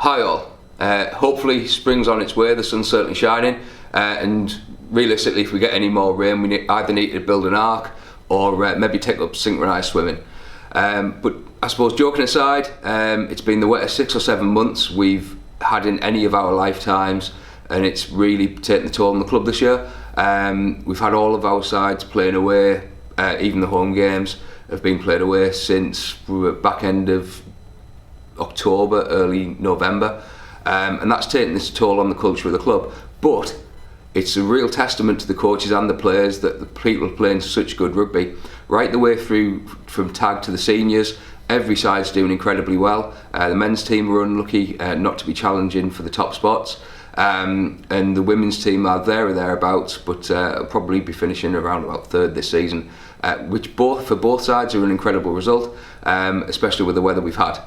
Hi all. Hopefully spring's on its way, the sun's certainly shining, and realistically if we get any more rain we either need to build an ark or maybe take up synchronised swimming. But I suppose joking aside, it's been the wettest 6 or 7 months we've had in any of our lifetimes, and it's really taken the toll on the club this year. We've had all of our sides playing away, even the home games have been played away since we were back end of October, early November, and that's taken this toll on the culture of the club. But it's a real testament to the coaches and the players that the people are playing such good rugby right the way through, from tag to the seniors. Every side's doing incredibly well. The men's team were unlucky not to be challenging for the top spots, and the women's team are there or thereabouts, but will probably be finishing around about third this season, which for both sides are an incredible result, especially with the weather we've had.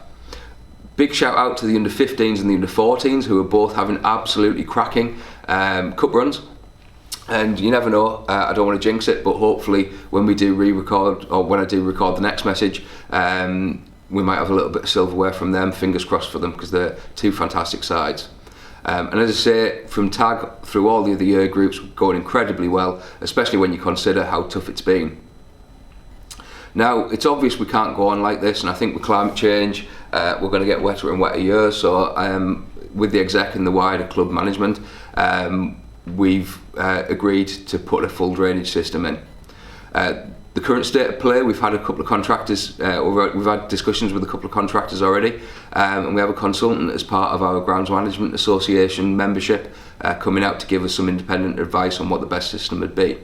Big shout out to the under-15s and the under-14s, who are both having absolutely cracking cup runs. And you never know, I don't want to jinx it, but hopefully when we do re-record, or when I do record the next message, we might have a little bit of silverware from them. Fingers crossed for them, because they're two fantastic sides. And as I say, from tag through all the other year groups, going incredibly well, especially when you consider how tough it's been. Now, it's obvious we can't go on like this, and I think with climate change, we're going to get wetter and wetter years. So with the exec and the wider club management, we've agreed to put a full drainage system in. The current state of play, we've had a couple of contractors, we've had discussions with a couple of contractors already, and we have a consultant as part of our Grounds Management Association membership coming out to give us some independent advice on what the best system would be.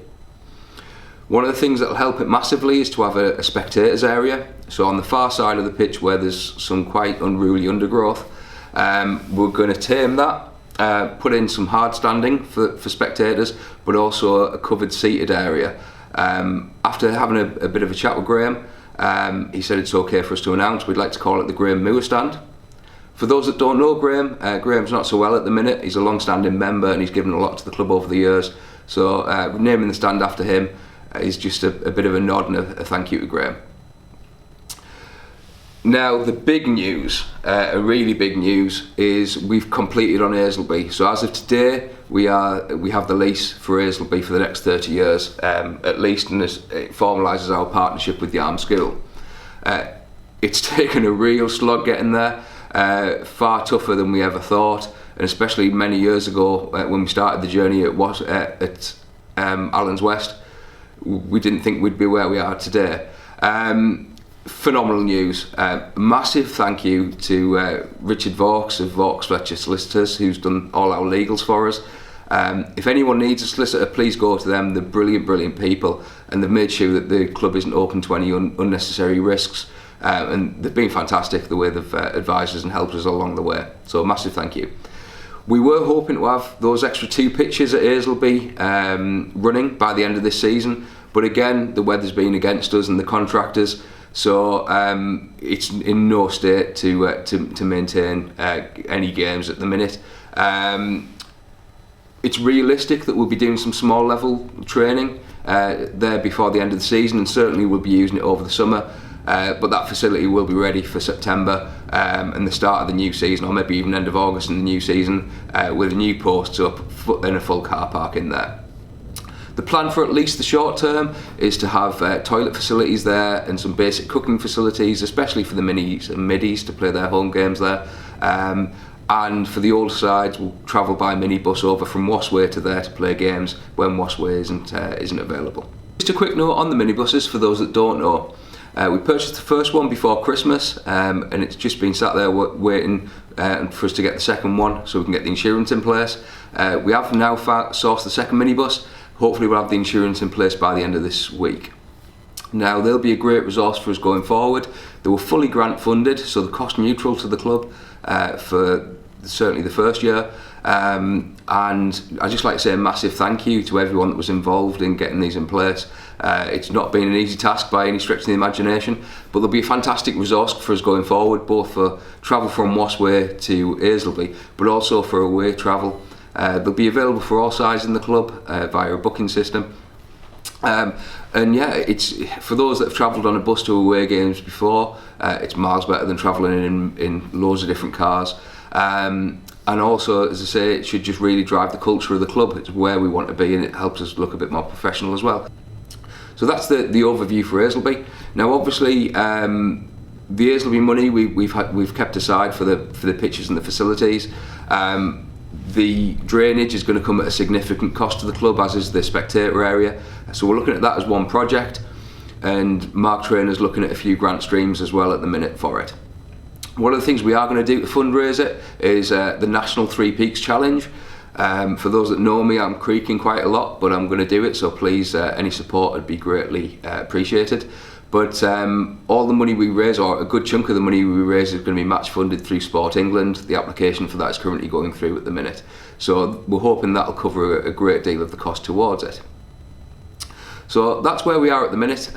One of the things that will help it massively is to have a spectators area. So on the far side of the pitch where there's some quite unruly undergrowth, we're going to tame that, put in some hard standing for spectators, but also a covered seated area. After having a bit of a chat with Graham, he said it's okay for us to announce we'd like to call it the Graham Moore stand. For those that don't know Graham, Graham's not so well at the minute. He's a long-standing member and he's given a lot to the club over the years. So naming the stand after him is just a bit of a nod and a thank you to Graham. Now the big news, a really big news, is we've completed on Aisleby. So as of today, we have the lease for Aisleby for the next 30 years, at least, and it formalises our partnership with the Arms School. It's taken a real slog getting there, far tougher than we ever thought, and especially many years ago when we started the journey at Allens West, we didn't think we'd be where we are today. Phenomenal news. Massive thank you to Richard Vaux of Vaux Fletcher Solicitors, who's done all our legals for us. If anyone needs a solicitor, please go to them. They're brilliant people, and they've made sure that the club isn't open to any unnecessary risks, and they've been fantastic the way they've advised us and helped us along the way. So a massive thank you. We were hoping to have those extra 2 pitches at Aisleby running by the end of this season, but again the weather's been against us and the contractors, so it's in no state to maintain any games at the minute. It's realistic that we'll be doing some small level training there before the end of the season, and certainly we'll be using it over the summer. But that facility will be ready for September and the start of the new season, or maybe even end of August in the new season, with new posts up and a full car park in there. The plan for at least the short term is to have toilet facilities there and some basic cooking facilities, especially for the minis and middies to play their home games there. And for the older sides, we'll travel by minibus over from Wasway to there to play games when Wasway isn't available. Just a quick note on the minibuses for those that don't know. We purchased the first one before Christmas, and it's just been sat there waiting for us to get the second one so we can get the insurance in place. We have now sourced the second minibus. Hopefully we'll have the insurance in place by the end of this week. Now they'll be a great resource for us going forward. They were fully grant funded, so they're cost neutral to the club for certainly the first year. And I'd just like to say a massive thank you to everyone that was involved in getting these in place. It's not been an easy task by any stretch of the imagination, but there'll be a fantastic resource for us going forward, both for travel from Wasway to Aisleby, but also for away travel. They'll be available for all sides in the club via a booking system. And yeah, it's for those that have travelled on a bus to away games before, it's miles better than travelling in loads of different cars. And also, as I say, it should just really drive the culture of the club. It's where we want to be, and it helps us look a bit more professional as well. So that's the overview for Aisleby. Now, obviously, the Aisleby money we've kept aside for the pitches and the facilities. The drainage is going to come at a significant cost to the club, as is the spectator area. So we're looking at that as one project, and Mark Trainer's looking at a few grant streams as well at the minute for it. One of the things we are going to do to fundraise it is the National Three Peaks Challenge. For those that know me, I'm creaking quite a lot, but I'm going to do it, so please, any support would be greatly appreciated. But all the money we raise, or a good chunk of the money we raise, is going to be match funded through Sport England. The application for that is currently going through at the minute. So we're hoping that'll cover a great deal of the cost towards it. So that's where we are at the minute.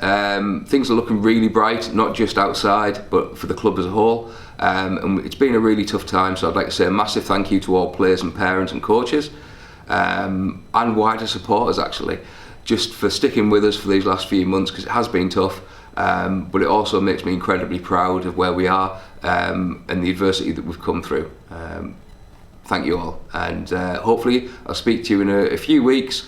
Things are looking really bright, not just outside, but for the club as a whole. And it's been a really tough time, so I'd like to say a massive thank you to all players and parents and coaches, and wider supporters actually, just for sticking with us for these last few months, because it has been tough. But it also makes me incredibly proud of where we are, and the adversity that we've come through. Thank you all, and hopefully I'll speak to you in a few weeks